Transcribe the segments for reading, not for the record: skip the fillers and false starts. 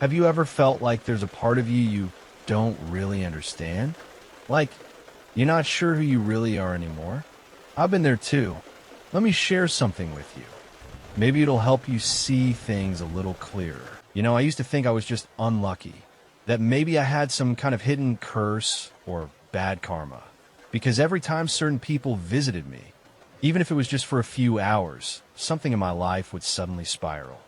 Have you ever felt like there's a part of you don't really understand? Like, you're not sure who you really are anymore? I've been there too. Let me share something with you. Maybe it'll help you see things a little clearer. I used to think I was just unlucky, that maybe I had some kind of hidden curse or bad karma. Because every time certain people visited me, even if it was just for a few hours, something in my life would suddenly spiral.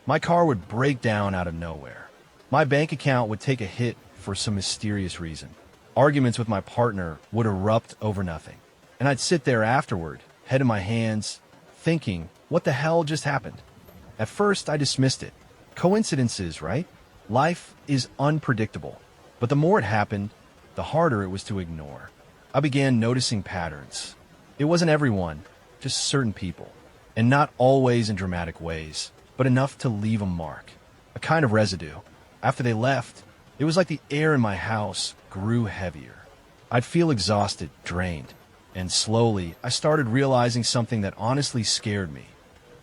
My car would break down out of nowhere. My bank account would take a hit for some mysterious reason. Arguments with my partner would erupt over nothing. And I'd sit there afterward, head in my hands, thinking, what the hell just happened? At first, I dismissed it. Coincidences, right? Life is unpredictable. But the more it happened, the harder it was to ignore. I began noticing patterns. It wasn't everyone, just certain people. And not always in dramatic ways, but enough to leave a mark. A kind of residue. After they left, it was like the air in my house grew heavier. I'd feel exhausted, drained. And slowly, I started realizing something that honestly scared me.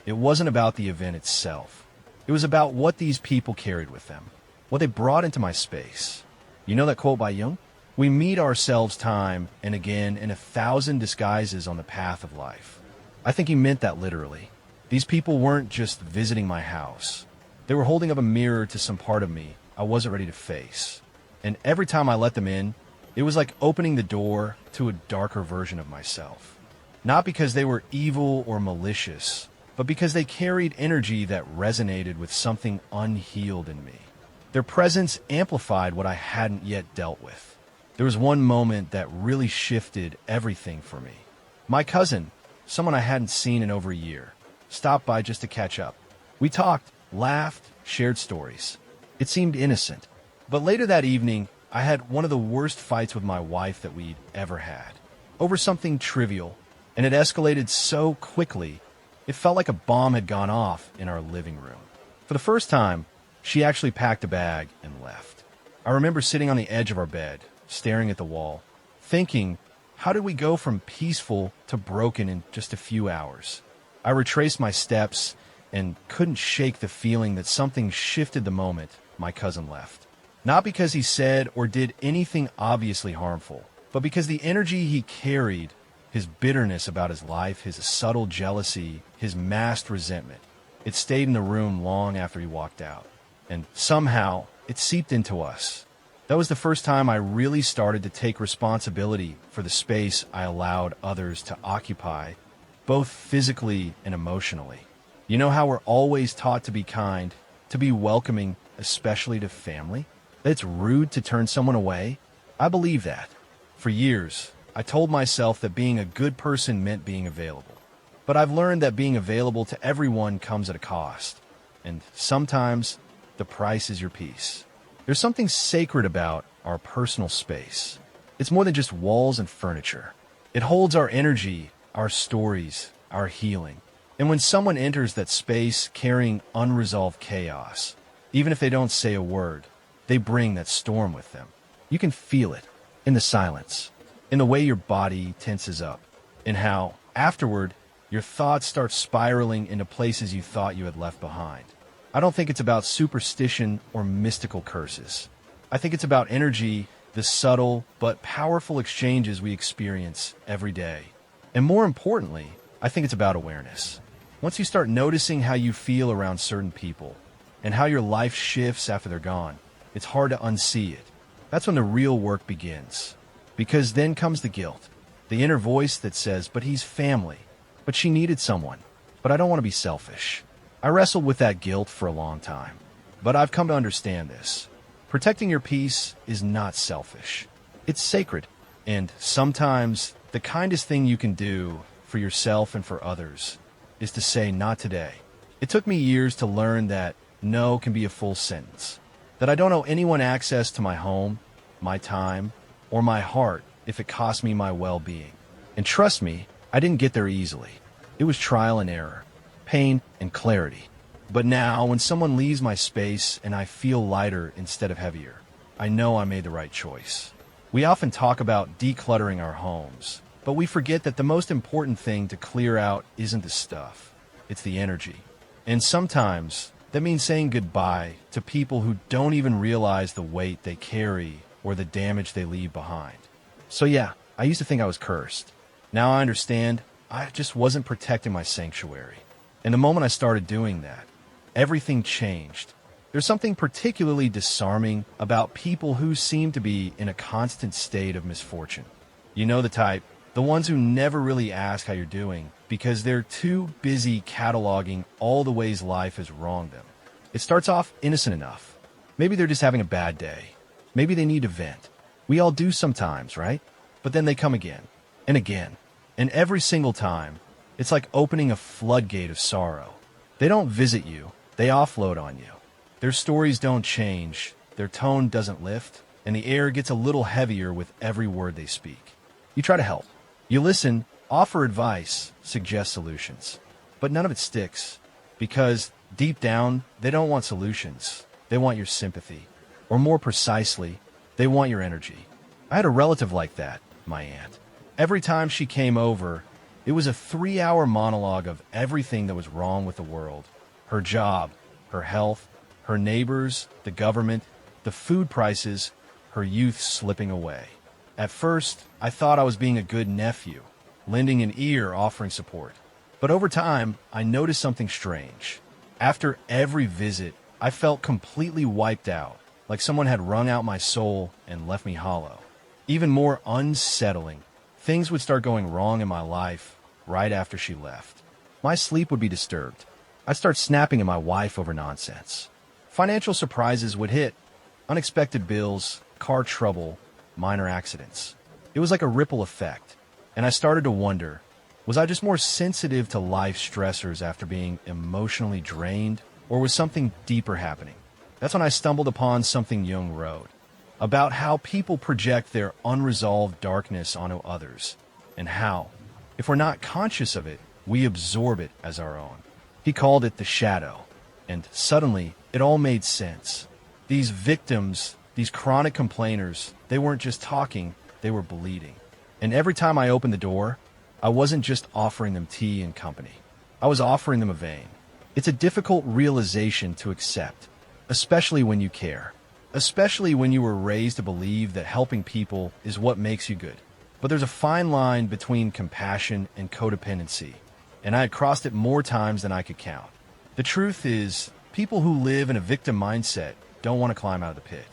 It wasn't about the event itself. It was about what these people carried with them, what they brought into my space. You know that quote by Jung? We meet ourselves time and again in 1,000 disguises on the path of life. I think he meant that literally. These people weren't just visiting my house. They were holding up a mirror to some part of me I wasn't ready to face. And every time I let them in, it was like opening the door to a darker version of myself. Not because they were evil or malicious, but because they carried energy that resonated with something unhealed in me. Their presence amplified what I hadn't yet dealt with. There was one moment that really shifted everything for me. My cousin, someone I hadn't seen in over a year, stopped by just to catch up. We talked, laughed, shared stories. It seemed innocent. But later that evening, I had one of the worst fights with my wife that we'd ever had. Over something trivial, and it escalated so quickly, it felt like a bomb had gone off in our living room. For the first time, she actually packed a bag and left. I remember sitting on the edge of our bed, staring at the wall, thinking, how did we go from peaceful to broken in just a few hours? I retraced my steps and couldn't shake the feeling that something shifted the moment my cousin left. Not because he said or did anything obviously harmful, but because the energy he carried, his bitterness about his life, his subtle jealousy, his masked resentment, it stayed in the room long after he walked out. And somehow, it seeped into us. That was the first time I really started to take responsibility for the space I allowed others to occupy, both physically and emotionally. You know how we're always taught to be kind, to be welcoming, especially to family? That it's rude to turn someone away? I believe that. For years, I told myself that being a good person meant being available. But I've learned that being available to everyone comes at a cost. And sometimes, the price is your peace. There's something sacred about our personal space. It's more than just walls and furniture. It holds our energy, our stories, our healing. And when someone enters that space carrying unresolved chaos, even if they don't say a word, they bring that storm with them. You can feel it in the silence, in the way your body tenses up, in how, afterward, your thoughts start spiraling into places you thought you had left behind. I don't think it's about superstition or mystical curses. I think it's about energy, the subtle but powerful exchanges we experience every day. And more importantly, I think it's about awareness. Once you start noticing how you feel around certain people and how your life shifts after they're gone, it's hard to unsee it. That's when the real work begins. Because then comes the guilt, the inner voice that says, but he's family, but she needed someone, but I don't want to be selfish. I wrestled with that guilt for a long time, but I've come to understand this. Protecting your peace is not selfish. It's sacred, and sometimes the kindest thing you can do for yourself and for others is to say not today. It took me years to learn that no can be a full sentence, that I don't owe anyone access to my home, my time, or my heart if it cost me my well-being. And trust me, I didn't get there easily. It was trial and error, pain and clarity. But now, when someone leaves my space and I feel lighter instead of heavier, I know I made the right choice. We often talk about decluttering our homes, but we forget that the most important thing to clear out isn't the stuff, it's the energy. And sometimes, That means saying goodbye to people who don't even realize the weight they carry or the damage they leave behind. So yeah, I used to think I was cursed. Now I understand I just wasn't protecting my sanctuary. And the moment I started doing that, everything changed. There's something particularly disarming about people who seem to be in a constant state of misfortune. You know the type, the ones who never really ask how you're doing because they're too busy cataloging all the ways life has wronged them. It starts off innocent enough. Maybe they're just having a bad day. Maybe they need to vent. We all do sometimes, right? But then they come again, and again. And every single time, it's like opening a floodgate of sorrow. They don't visit you, they offload on you. Their stories don't change, their tone doesn't lift, and the air gets a little heavier with every word they speak. You try to help. You listen, offer advice, suggest solutions. But none of it sticks, because deep down, they don't want solutions. They want your sympathy. Or more precisely, they want your energy. I had a relative like that, my aunt. Every time she came over, it was a 3-hour monologue of everything that was wrong with the world. Her job, her health, her neighbors, the government, the food prices, her youth slipping away. At first, I thought I was being a good nephew, lending an ear, offering support. But over time, I noticed something strange. After every visit, I felt completely wiped out, like someone had wrung out my soul and left me hollow. Even more unsettling, things would start going wrong in my life right after she left. My sleep would be disturbed. I'd start snapping at my wife over nonsense. Financial surprises would hit. Unexpected bills, car trouble, minor accidents. It was like a ripple effect, and I started to wonder, was I just more sensitive to life stressors after being emotionally drained, or was something deeper happening? That's when I stumbled upon something Jung wrote, about how people project their unresolved darkness onto others, and how, if we're not conscious of it, we absorb it as our own. He called it the shadow, and suddenly it all made sense. These victims, these chronic complainers, they weren't just talking, they were bleeding. And every time I opened the door, I wasn't just offering them tea and company. I was offering them a vein. It's a difficult realization to accept, especially when you care. Especially when you were raised to believe that helping people is what makes you good. But there's a fine line between compassion and codependency, and I had crossed it more times than I could count. The truth is, people who live in a victim mindset don't want to climb out of the pit.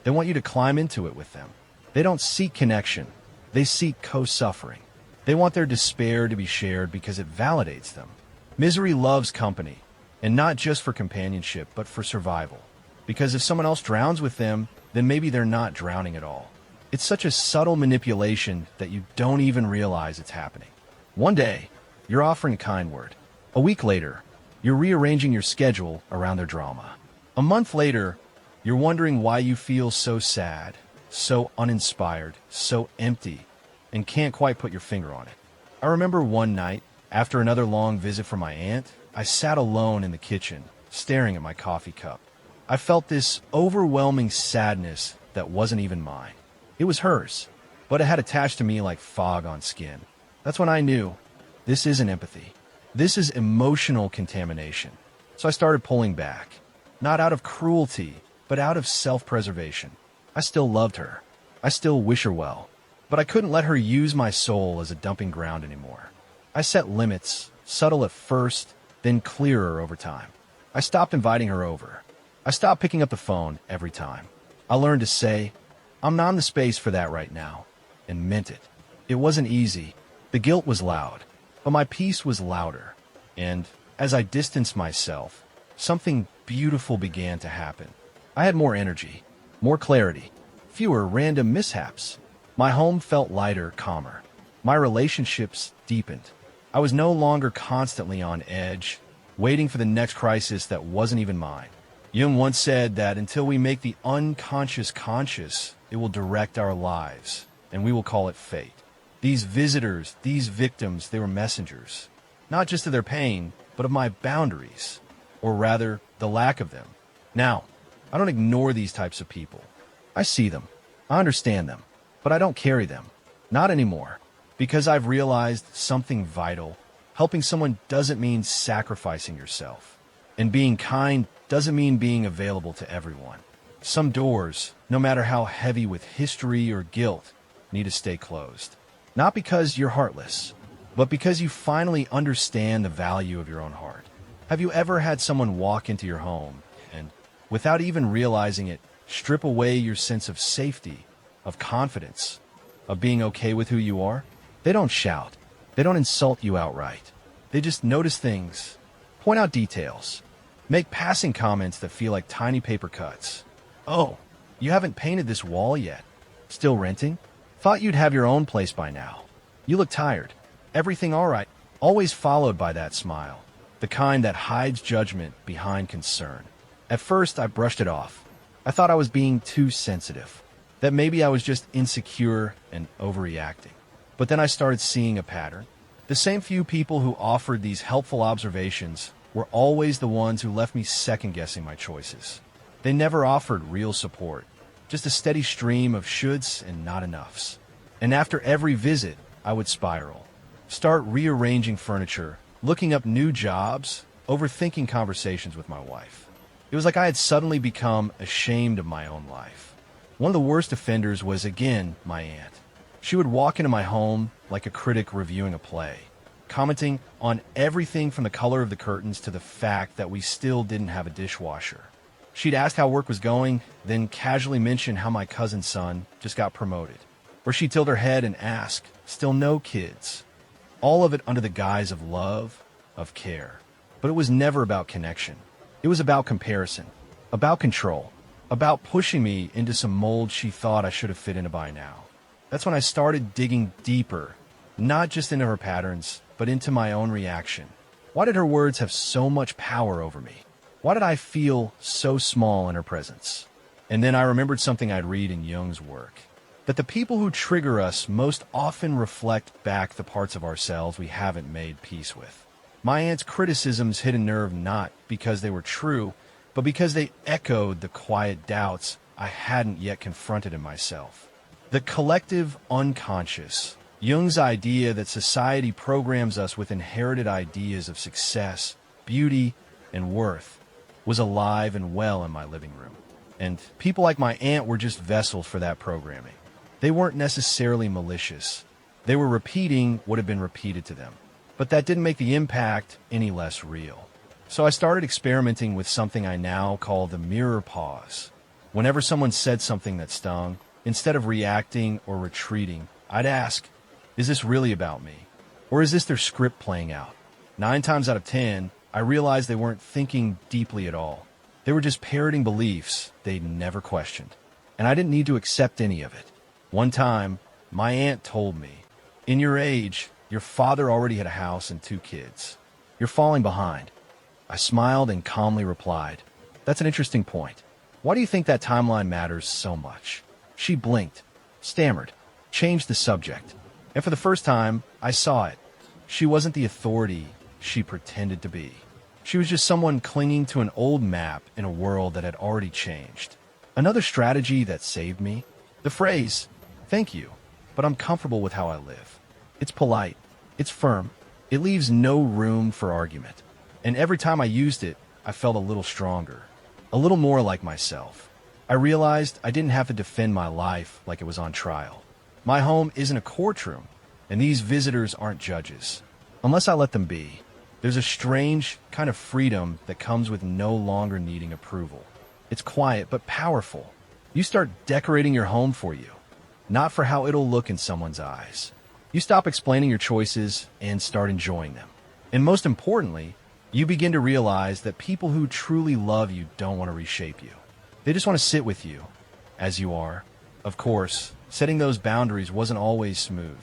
They want you to climb into it with them. They don't seek connection. They seek co-suffering. They want their despair to be shared because it validates them. Misery loves company, and not just for companionship, but for survival. Because if someone else drowns with them, then maybe they're not drowning at all. It's such a subtle manipulation that you don't even realize it's happening. One day, you're offering a kind word. A week later, you're rearranging your schedule around their drama. A month later, you're wondering why you feel so sad, so uninspired, so empty, and can't quite put your finger on it. I remember one night, after another long visit from my aunt, I sat alone in the kitchen, staring at my coffee cup. I felt this overwhelming sadness that wasn't even mine. It was hers, but it had attached to me like fog on skin. That's when I knew, this isn't empathy. This is emotional contamination. So I started pulling back, not out of cruelty, but out of self-preservation. I still loved her. I still wish her well, but I couldn't let her use my soul as a dumping ground anymore. I set limits, subtle at first, then clearer over time. I stopped inviting her over. I stopped picking up the phone every time. I learned to say, I'm not in the space for that right now, and meant it. It wasn't easy. The guilt was loud, but my peace was louder. And as I distanced myself, something beautiful began to happen. I had more energy, more clarity, fewer random mishaps. My home felt lighter, calmer. My relationships deepened. I was no longer constantly on edge, waiting for the next crisis that wasn't even mine. Jung once said that until we make the unconscious conscious, it will direct our lives, and we will call it fate. These visitors, these victims, they were messengers, not just of their pain, but of my boundaries, or rather, the lack of them. Now, I don't ignore these types of people. I see them. I understand them, but I don't carry them. Not anymore, because I've realized something vital. Helping someone doesn't mean sacrificing yourself. And being kind doesn't mean being available to everyone. Some doors, no matter how heavy with history or guilt, need to stay closed. Not because you're heartless, but because you finally understand the value of your own heart. Have you ever had someone walk into your home and, without even realizing it, strip away your sense of safety, of confidence, of being okay with who you are? They don't shout. They don't insult you outright. They just notice things, point out details, make passing comments that feel like tiny paper cuts. Oh, you haven't painted this wall yet. Still renting? Thought you'd have your own place by now. You look tired. Everything all right? Always followed by that smile, the kind that hides judgment behind concern. At first, I brushed it off. I thought I was being too sensitive, that maybe I was just insecure and overreacting. But then I started seeing a pattern. The same few people who offered these helpful observations were always the ones who left me second-guessing my choices. They never offered real support, just a steady stream of shoulds and not enoughs. And after every visit, I would spiral, start rearranging furniture, looking up new jobs, overthinking conversations with my wife. It was like I had suddenly become ashamed of my own life. One of the worst offenders was, again, my aunt. She would walk into my home like a critic reviewing a play, commenting on everything from the color of the curtains to the fact that we still didn't have a dishwasher. She'd ask how work was going, then casually mention how my cousin's son just got promoted. Or she'd tilt her head and ask, still no kids. All of it under the guise of love, of care. But it was never about connection. It was about comparison, about control, about pushing me into some mold she thought I should have fit into by now. That's when I started digging deeper, not just into her patterns, but into my own reaction. Why did her words have so much power over me? Why did I feel so small in her presence? And then I remembered something I'd read in Jung's work, that the people who trigger us most often reflect back the parts of ourselves we haven't made peace with. My aunt's criticisms hit a nerve not because they were true, but because they echoed the quiet doubts I hadn't yet confronted in myself. The collective unconscious, Jung's idea that society programs us with inherited ideas of success, beauty, and worth, was alive and well in my living room. And people like my aunt were just vessels for that programming. They weren't necessarily malicious. They were repeating what had been repeated to them. But that didn't make the impact any less real. So I started experimenting with something I now call the mirror pause. Whenever someone said something that stung, instead of reacting or retreating, I'd ask, is this really about me? Or is this their script playing out? 9 times out of 10, I realized they weren't thinking deeply at all. They were just parroting beliefs they'd never questioned. And I didn't need to accept any of it. One time, my aunt told me, in your age, your father already had a house and 2 kids. You're falling behind. I smiled and calmly replied, that's an interesting point. Why do you think that timeline matters so much? She blinked, stammered, changed the subject. And for the first time, I saw it. She wasn't the authority she pretended to be. She was just someone clinging to an old map in a world that had already changed. Another strategy that saved me? The phrase, thank you, but I'm comfortable with how I live. It's polite. It's firm. It leaves no room for argument. And every time I used it, I felt a little stronger, a little more like myself. I realized I didn't have to defend my life like it was on trial. My home isn't a courtroom, and these visitors aren't judges, unless I let them be. There's a strange kind of freedom that comes with no longer needing approval. It's quiet but powerful. You start decorating your home for you, not for how it'll look in someone's eyes. You stop explaining your choices and start enjoying them. And most importantly, you begin to realize that people who truly love you don't want to reshape you. They just want to sit with you, as you are. Of course, setting those boundaries wasn't always smooth.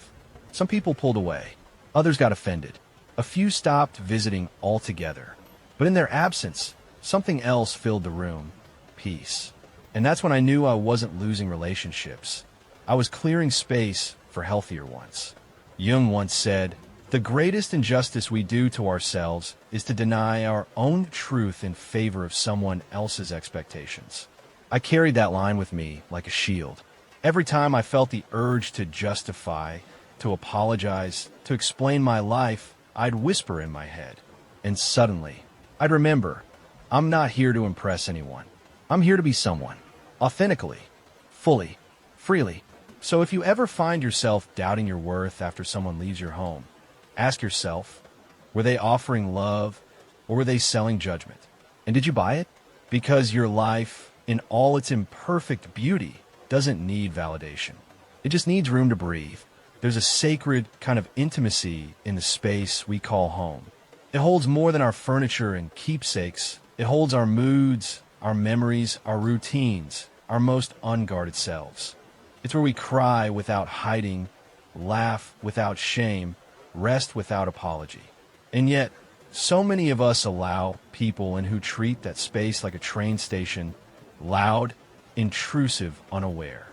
Some people pulled away. Others got offended. A few stopped visiting altogether. But in their absence, something else filled the room. Peace. And that's when I knew I wasn't losing relationships. I was clearing space for healthier ones. Jung once said, the greatest injustice we do to ourselves is to deny our own truth in favor of someone else's expectations. I carried that line with me like a shield. Every time I felt the urge to justify, to apologize, to explain my life, I'd whisper in my head. And suddenly, I'd remember, I'm not here to impress anyone. I'm here to be someone. Authentically. Fully. Freely. So if you ever find yourself doubting your worth after someone leaves your home, ask yourself, were they offering love or were they selling judgment? And did you buy it? Because your life, in all its imperfect beauty, doesn't need validation. It just needs room to breathe. There's a sacred kind of intimacy in the space we call home. It holds more than our furniture and keepsakes. It holds our moods, our memories, our routines, our most unguarded selves. It's where we cry without hiding, laugh without shame, rest without apology. And yet, so many of us allow people in who treat that space like a train station, loud, intrusive, unaware.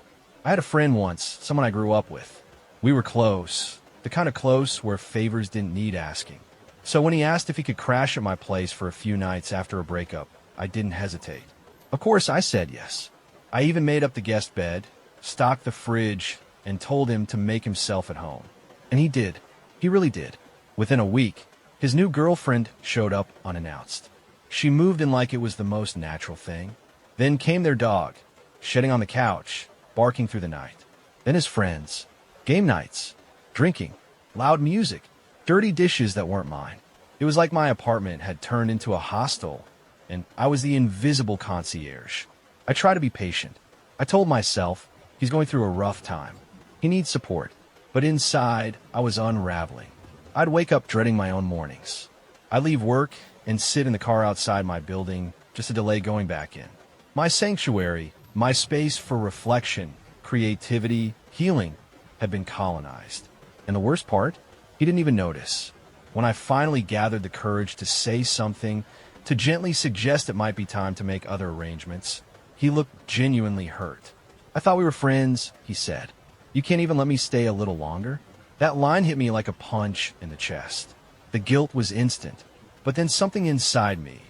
I had a friend once, someone I grew up with. We were close, the kind of close where favors didn't need asking. So when he asked if he could crash at my place for a few nights after a breakup, I didn't hesitate. Of course, I said yes. I even made up the guest bed, stocked the fridge, and told him to make himself at home. And he did. He really did. Within a week, his new girlfriend showed up unannounced. She moved in like it was the most natural thing. Then came their dog, shedding on the couch, barking through the night. Then his friends, game nights, drinking, loud music, dirty dishes that weren't mine. It was like my apartment had turned into a hostel, and I was the invisible concierge. I tried to be patient. I told myself, he's going through a rough time. He needs support. But inside, I was unraveling. I'd wake up dreading my own mornings. I'd leave work and sit in the car outside my building just to delay going back in. My sanctuary, my space for reflection, creativity, healing, had been colonized. And the worst part? He didn't even notice. When I finally gathered the courage to say something, to gently suggest it might be time to make other arrangements, he looked genuinely hurt. I thought we were friends, he said. You can't even let me stay a little longer? That line hit me like a punch in the chest. The guilt was instant, but then something inside me,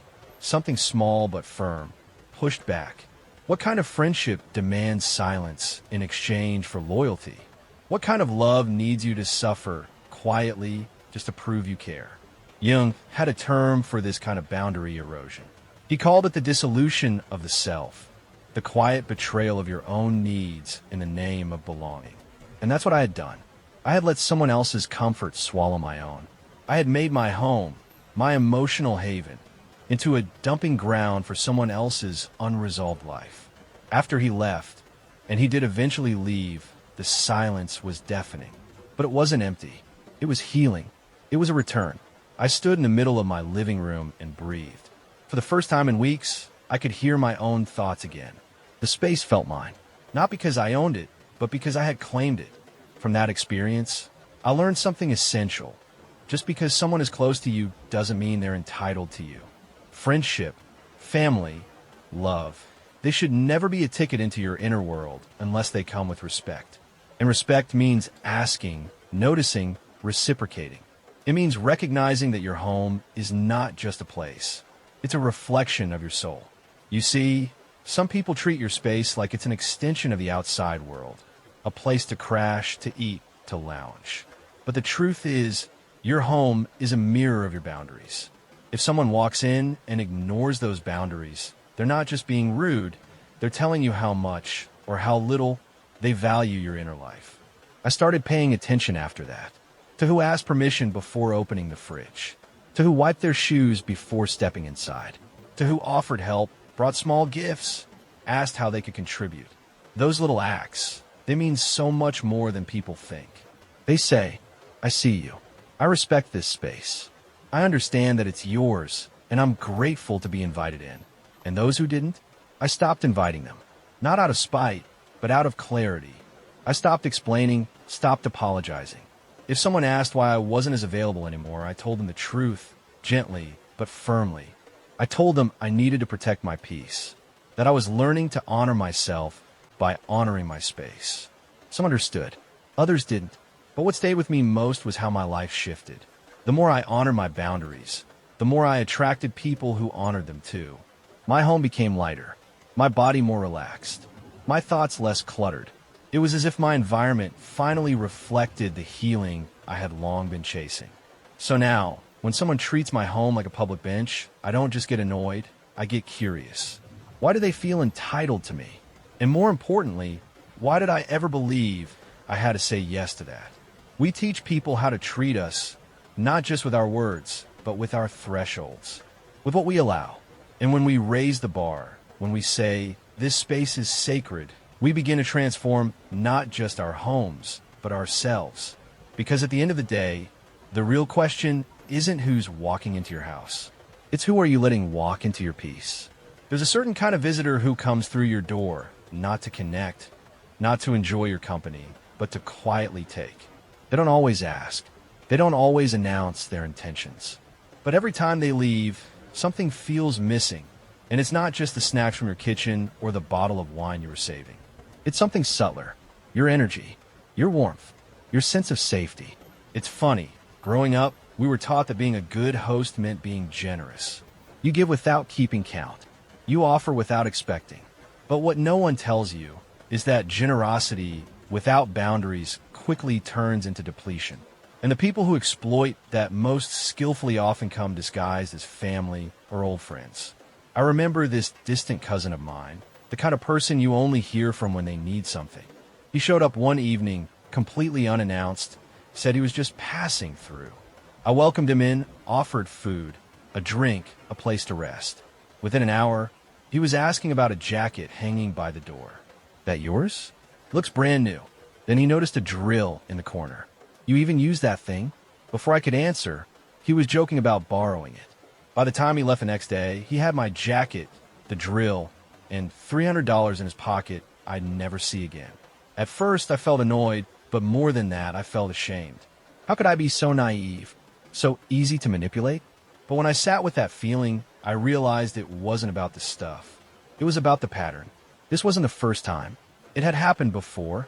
something small but firm, pushed back. What kind of friendship demands silence in exchange for loyalty? What kind of love needs you to suffer quietly just to prove you care? Jung had a term for this kind of boundary erosion. He called it the dissolution of the self, the quiet betrayal of your own needs in the name of belonging. And that's what I had done. I had let someone else's comfort swallow my own. I had made my home, my emotional haven, into a dumping ground for someone else's unresolved life. After he left, and he did eventually leave, the silence was deafening. But it wasn't empty. It was healing. It was a return. I stood in the middle of my living room and breathed. For the first time in weeks, I could hear my own thoughts again. The space felt mine, not because I owned it, but because I had claimed it. From that experience, I learned something essential. Just because someone is close to you doesn't mean they're entitled to you. Friendship, family, love, they should never be a ticket into your inner world unless they come with respect. And respect means asking, noticing, reciprocating. It means recognizing that your home is not just a place. It's a reflection of your soul. You see, some people treat your space like it's an extension of the outside world, a place to crash, to eat, to lounge. But the truth is, your home is a mirror of your boundaries. If someone walks in and ignores those boundaries, they're not just being rude, they're telling you how much or how little they value your inner life. I started paying attention after that, to who asked permission before opening the fridge, to who wiped their shoes before stepping inside, to who offered help, brought small gifts, asked how they could contribute. Those little acts, they mean so much more than people think. They say, I see you. I respect this space. I understand that it's yours, and I'm grateful to be invited in. And those who didn't, I stopped inviting them. Not out of spite, but out of clarity. I stopped explaining, stopped apologizing. If someone asked why I wasn't as available anymore, I told them the truth, gently but firmly. I told them I needed to protect my peace, that I was learning to honor myself by honoring my space. Some understood, others didn't. But what stayed with me most was how my life shifted. The more I honored my boundaries, the more I attracted people who honored them too. My home became lighter, my body more relaxed, my thoughts less cluttered. It was as if my environment finally reflected the healing I had long been chasing. So now, when someone treats my home like a public bench, I don't just get annoyed, I get curious. Why do they feel entitled to me? And more importantly, why did I ever believe I had to say yes to that? We teach people how to treat us, not just with our words, but with our thresholds, with what we allow. And when we raise the bar, when we say, this space is sacred, we begin to transform not just our homes, but ourselves. Because at the end of the day, the real question isn't who's walking into your house. It's who are you letting walk into your peace. There's a certain kind of visitor who comes through your door, not to connect, not to enjoy your company, but to quietly take. They don't always ask. They don't always announce their intentions. But every time they leave, something feels missing. And it's not just the snacks from your kitchen or the bottle of wine you were saving. It's something subtler. Your energy, your warmth, your sense of safety. It's funny. Growing up, we were taught that being a good host meant being generous. You give without keeping count. You offer without expecting. But what no one tells you is that generosity without boundaries quickly turns into depletion. And the people who exploit that most skillfully often come disguised as family or old friends. I remember this distant cousin of mine, the kind of person you only hear from when they need something. He showed up one evening, completely unannounced, said he was just passing through. I welcomed him in, offered food, a drink, a place to rest. Within an hour, he was asking about a jacket hanging by the door. That yours? Looks brand new. Then he noticed a drill in the corner. You even use that thing? Before I could answer, he was joking about borrowing it. By the time he left the next day, he had my jacket, the drill, and $300 in his pocket I'd never see again. At first, I felt annoyed, but more than that, I felt ashamed. How could I be so naive, so easy to manipulate? But when I sat with that feeling, I realized it wasn't about the stuff. It was about the pattern. This wasn't the first time. It had happened before,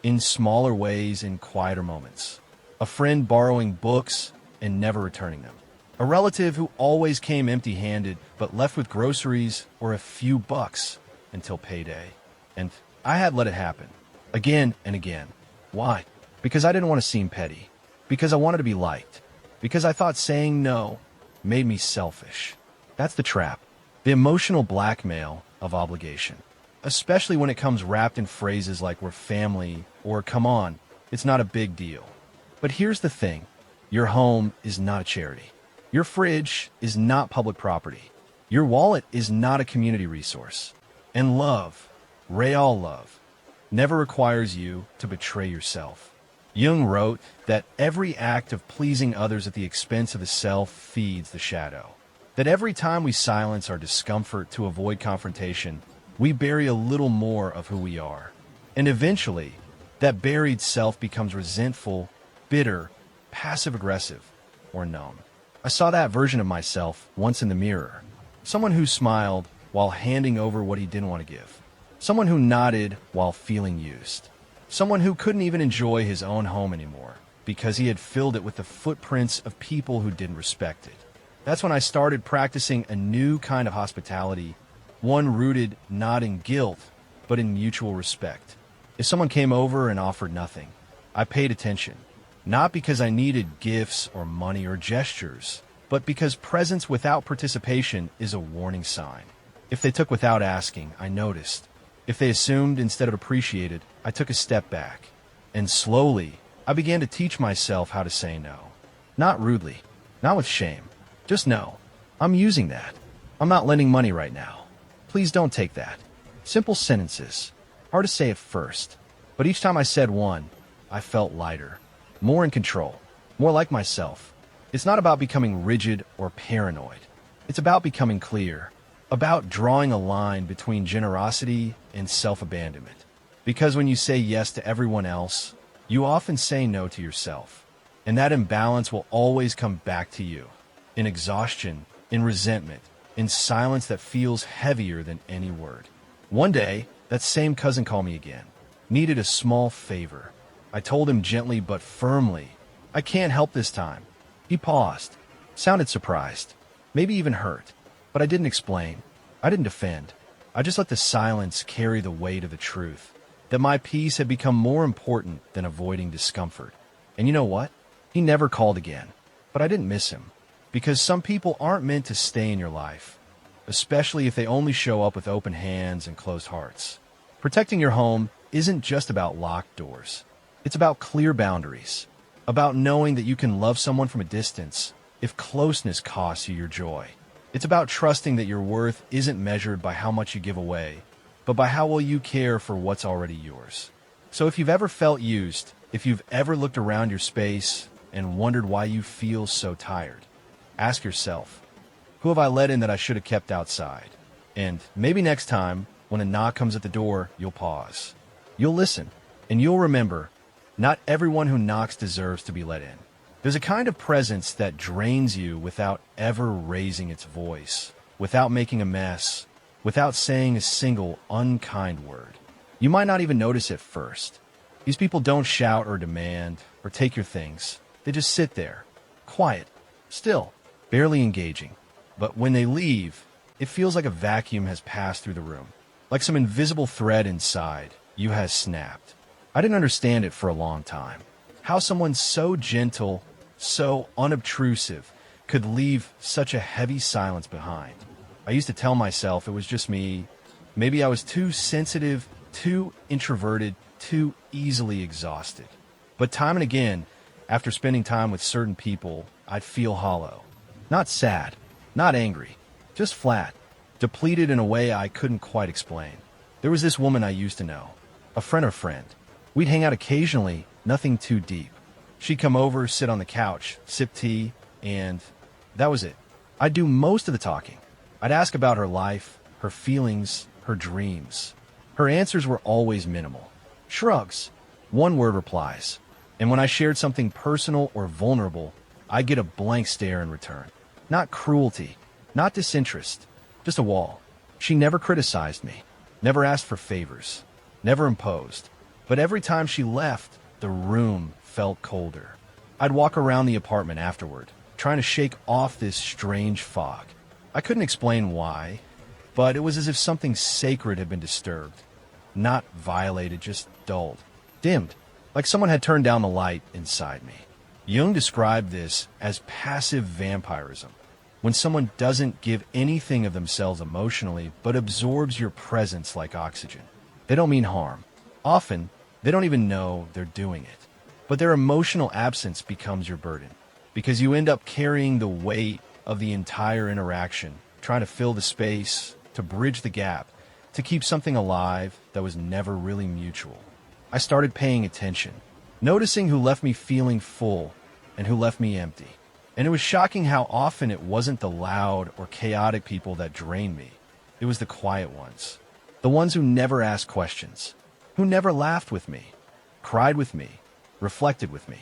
in smaller ways, in quieter moments. A friend borrowing books and never returning them. A relative who always came empty-handed but left with groceries or a few bucks until payday. And I had let it happen. Again and again. Why? Because I didn't want to seem petty. Because I wanted to be liked. Because I thought saying no made me selfish. That's the trap. The emotional blackmail of obligation. Especially when it comes wrapped in phrases like we're family or come on, it's not a big deal. But here's the thing. Your home is not a charity. Your fridge is not public property. Your wallet is not a community resource. And love, real love, never requires you to betray yourself. Jung wrote that every act of pleasing others at the expense of the self feeds the shadow. That every time we silence our discomfort to avoid confrontation, we bury a little more of who we are. And eventually, that buried self becomes resentful, bitter, passive-aggressive, or numb. I saw that version of myself once in the mirror. Someone who smiled while handing over what he didn't want to give. Someone who nodded while feeling used. Someone who couldn't even enjoy his own home anymore because he had filled it with the footprints of people who didn't respect it. That's when I started practicing a new kind of hospitality, one rooted not in guilt, but in mutual respect. If someone came over and offered nothing, I paid attention. Not because I needed gifts or money or gestures, but because presence without participation is a warning sign. If they took without asking, I noticed. If they assumed instead of appreciated, I took a step back. And slowly, I began to teach myself how to say no. Not rudely, not with shame. Just no. I'm using that. I'm not lending money right now. Please don't take that. Simple sentences. Hard to say at first. But each time I said one, I felt lighter. More in control, more like myself. It's not about becoming rigid or paranoid. It's about becoming clear, about drawing a line between generosity and self-abandonment. Because when you say yes to everyone else, you often say no to yourself. And that imbalance will always come back to you, in exhaustion, in resentment, in silence that feels heavier than any word. One day, that same cousin called me again, needed a small favor. I told him gently but firmly, I can't help this time. He paused, sounded surprised, maybe even hurt, but I didn't explain. I didn't defend. I just let the silence carry the weight of the truth, that my peace had become more important than avoiding discomfort. And you know what? He never called again, but I didn't miss him, because some people aren't meant to stay in your life. especially if they only show up with open hands and closed hearts. Protecting your home isn't just about locked doors. It's about clear boundaries, about knowing that you can love someone from a distance if closeness costs you your joy. It's about trusting that your worth isn't measured by how much you give away, but by how well you care for what's already yours. So if you've ever felt used, if you've ever looked around your space and wondered why you feel so tired, ask yourself, who have I let in that I should have kept outside? And maybe next time, when a knock comes at the door, you'll pause. You'll listen, and you'll remember, not everyone who knocks deserves to be let in. There's a kind of presence that drains you without ever raising its voice, without making a mess, without saying a single unkind word. You might not even notice it first. These people don't shout or demand or take your things. They just sit there, quiet, still, barely engaging. But when they leave, it feels like a vacuum has passed through the room, like some invisible thread inside you has snapped. I didn't understand it for a long time. How someone so gentle, so unobtrusive, could leave such a heavy silence behind. I used to tell myself it was just me. Maybe I was too sensitive, too introverted, too easily exhausted. But time and again, after spending time with certain people, I'd feel hollow. Not sad, not angry, just flat, depleted in a way I couldn't quite explain. There was this woman I used to know, a friend of a friend. We'd hang out occasionally, nothing too deep. She'd come over, sit on the couch, sip tea, and that was it. I'd do most of the talking. I'd ask about her life, her feelings, her dreams. Her answers were always minimal. Shrugs, one-word replies. And when I shared something personal or vulnerable, I'd get a blank stare in return. Not cruelty, not disinterest, just a wall. She never criticized me, never asked for favors, never imposed. But every time she left, the room felt colder. I'd walk around the apartment afterward, trying to shake off this strange fog. I couldn't explain why, but it was as if something sacred had been disturbed. Not violated, just dulled, dimmed, like someone had turned down the light inside me. Jung described this as passive vampirism, when someone doesn't give anything of themselves emotionally, but absorbs your presence like oxygen. They don't mean harm. Often, they don't even know they're doing it. But their emotional absence becomes your burden, because you end up carrying the weight of the entire interaction, trying to fill the space, to bridge the gap, to keep something alive that was never really mutual. I started paying attention, noticing who left me feeling full and who left me empty. And it was shocking how often it wasn't the loud or chaotic people that drained me. It was the quiet ones. The ones who never asked questions, who never laughed with me, cried with me, reflected with me.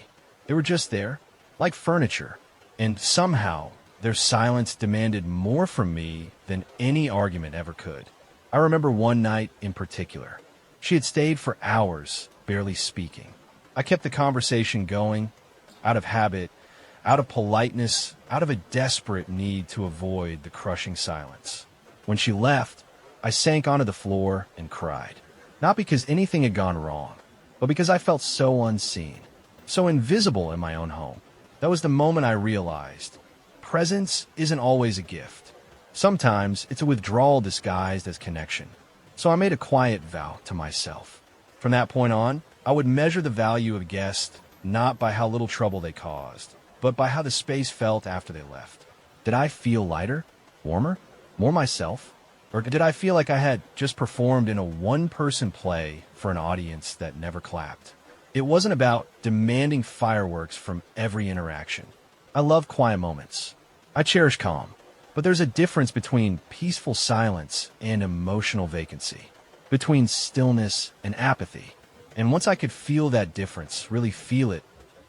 They were just there, like furniture. And somehow, their silence demanded more from me than any argument ever could. I remember one night in particular. She had stayed for hours, barely speaking. I kept the conversation going, out of habit, out of politeness, out of a desperate need to avoid the crushing silence. When she left, I sank onto the floor and cried. Not because anything had gone wrong, but because I felt so unseen, so invisible in my own home. That was the moment I realized presence isn't always a gift. Sometimes it's a withdrawal disguised as connection. So I made a quiet vow to myself. From that point on, I would measure the value of a guest not by how little trouble they caused, but by how the space felt after they left. Did I feel lighter, warmer, more myself? Or did I feel like I had just performed in a one-person play for an audience that never clapped? It wasn't about demanding fireworks from every interaction. I love quiet moments. I cherish calm. But there's a difference between peaceful silence and emotional vacancy, between stillness and apathy. And once I could feel that difference, really feel it,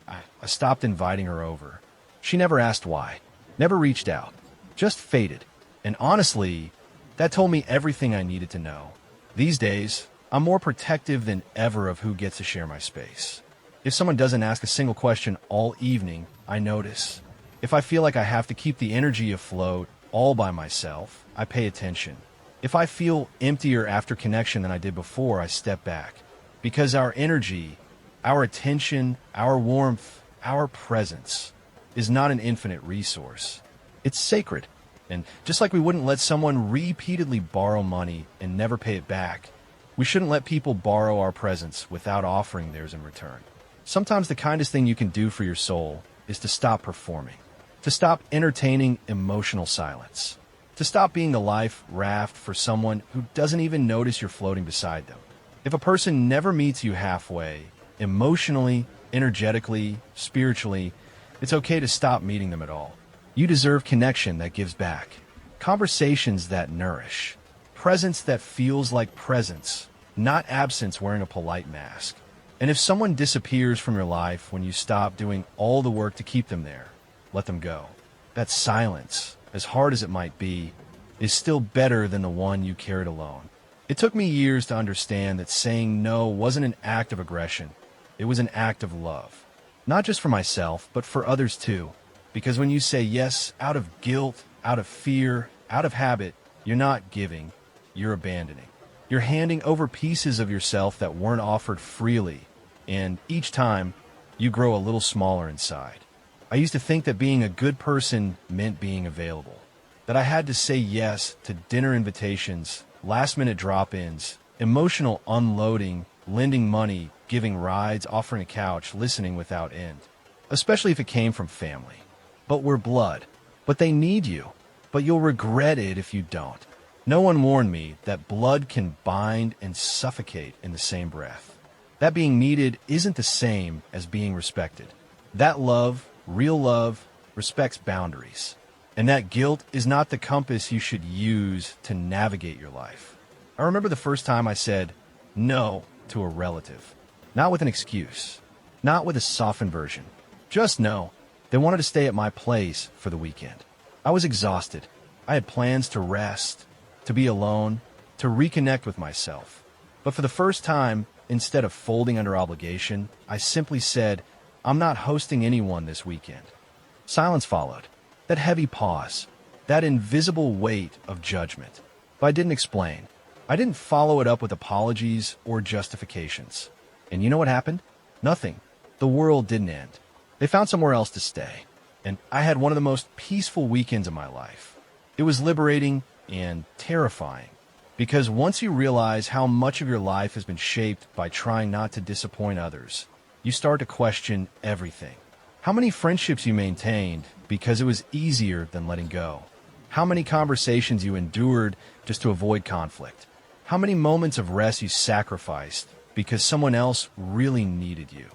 I stopped inviting her over. She never asked why, never reached out, just faded. And honestly, that told me everything I needed to know. These days, I'm more protective than ever of who gets to share my space. If someone doesn't ask a single question all evening, I notice. If I feel like I have to keep the energy afloat all by myself, I pay attention. If I feel emptier after connection than I did before, I step back. Because our energy, our attention, our warmth, our presence is not an infinite resource. It's sacred. And just like we wouldn't let someone repeatedly borrow money and never pay it back, we shouldn't let people borrow our presence without offering theirs in return. Sometimes the kindest thing you can do for your soul is to stop performing, to stop entertaining emotional silence, to stop being the life raft for someone who doesn't even notice you're floating beside them. If a person never meets you halfway, emotionally, energetically, spiritually, it's okay to stop meeting them at all. You deserve connection that gives back, conversations that nourish, presence that feels like presence, not absence wearing a polite mask. And if someone disappears from your life when you stop doing all the work to keep them there, let them go. That silence, as hard as it might be, is still better than the one you carried alone. It took me years to understand that saying no wasn't an act of aggression. It was an act of love. Not just for myself, but for others too. Because when you say yes out of guilt, out of fear, out of habit, you're not giving, you're abandoning. You're handing over pieces of yourself that weren't offered freely, and each time, you grow a little smaller inside. I used to think that being a good person meant being available, that I had to say yes to dinner invitations, last-minute drop-ins, emotional unloading, lending money, giving rides, offering a couch, listening without end, especially if it came from family. But we're blood. But they need you. But you'll regret it if you don't. No one warned me that blood can bind and suffocate in the same breath. That being needed isn't the same as being respected. That love, real love, respects boundaries. And that guilt is not the compass you should use to navigate your life. I remember the first time I said no to a relative. Not with an excuse. Not with a softened version. Just no. They wanted to stay at my place for the weekend. I was exhausted. I had plans to rest, to be alone, to reconnect with myself. But for the first time, instead of folding under obligation, I simply said, I'm not hosting anyone this weekend. Silence followed. That heavy pause. That invisible weight of judgment. But I didn't explain. I didn't follow it up with apologies or justifications. And you know what happened? Nothing. The world didn't end. They found somewhere else to stay. And I had one of the most peaceful weekends of my life. It was liberating and terrifying. Because once you realize how much of your life has been shaped by trying not to disappoint others, you start to question everything. How many friendships you maintained because it was easier than letting go. How many conversations you endured just to avoid conflict. How many moments of rest you sacrificed because someone else really needed you.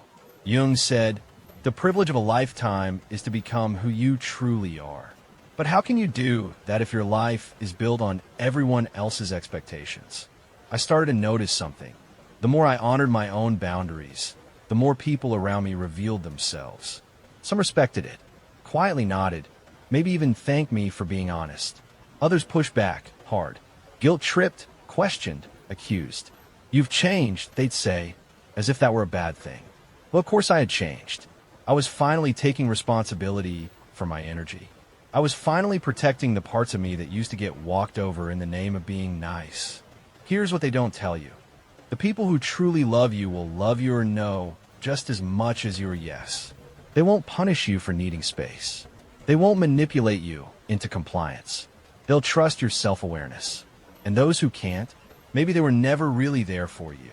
Jung said, the privilege of a lifetime is to become who you truly are. But how can you do that if your life is built on everyone else's expectations? I started to notice something. The more I honored my own boundaries, the more people around me revealed themselves. Some respected it, quietly nodded, maybe even thanked me for being honest. Others pushed back, hard. Guilt-tripped, questioned, accused. You've changed, they'd say, as if that were a bad thing. Well, of course I had changed. I was finally taking responsibility for my energy. I was finally protecting the parts of me that used to get walked over in the name of being nice. Here's what they don't tell you. The people who truly love you will love your no just as much as your yes. They won't punish you for needing space. They won't manipulate you into compliance. They'll trust your self-awareness. And those who can't, maybe they were never really there for you.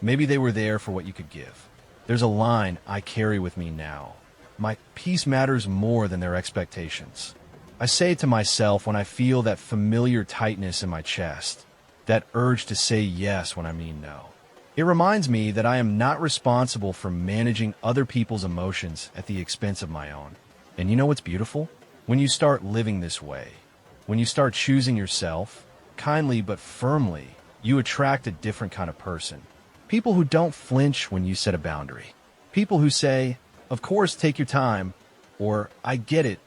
Maybe they were there for what you could give. There's a line I carry with me now. My peace matters more than their expectations. I say it to myself when I feel that familiar tightness in my chest, that urge to say yes when I mean no. It reminds me that I am not responsible for managing other people's emotions at the expense of my own. And you know what's beautiful? When you start living this way, when you start choosing yourself, kindly but firmly, you attract a different kind of person. People who don't flinch when you set a boundary. People who say, of course, take your time, or I get it,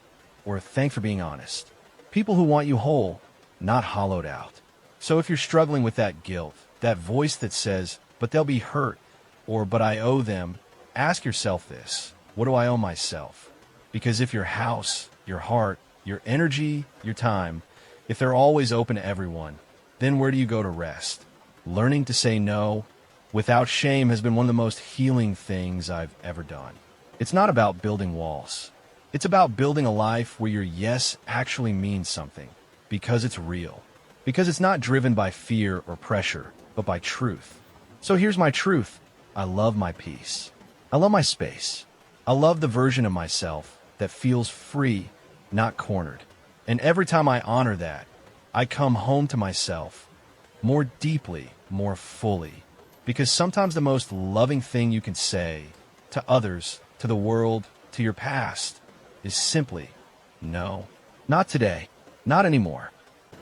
or thanks for being honest. People who want you whole, not hollowed out. So if you're struggling with that guilt, that voice that says, but they'll be hurt, or but I owe them, ask yourself this, what do I owe myself? Because if your house, your heart, your energy, your time, if they're always open to everyone, then where do you go to rest? Learning to say no without shame has been one of the most healing things I've ever done. It's not about building walls. It's about building a life where your yes actually means something, because it's real. Because it's not driven by fear or pressure, but by truth. So here's my truth. I love my peace. I love my space. I love the version of myself that feels free, not cornered. And every time I honor that, I come home to myself more deeply, more fully. Because sometimes the most loving thing you can say to others, to the world, to your past, is simply, no, not today, not anymore.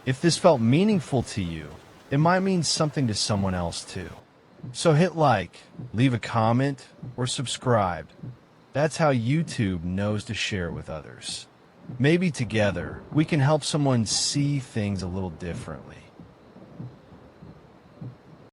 If this felt meaningful to you, it might mean something to someone else too. So hit like, leave a comment, or subscribe. That's how YouTube knows to share with others. Maybe together, we can help someone see things a little differently.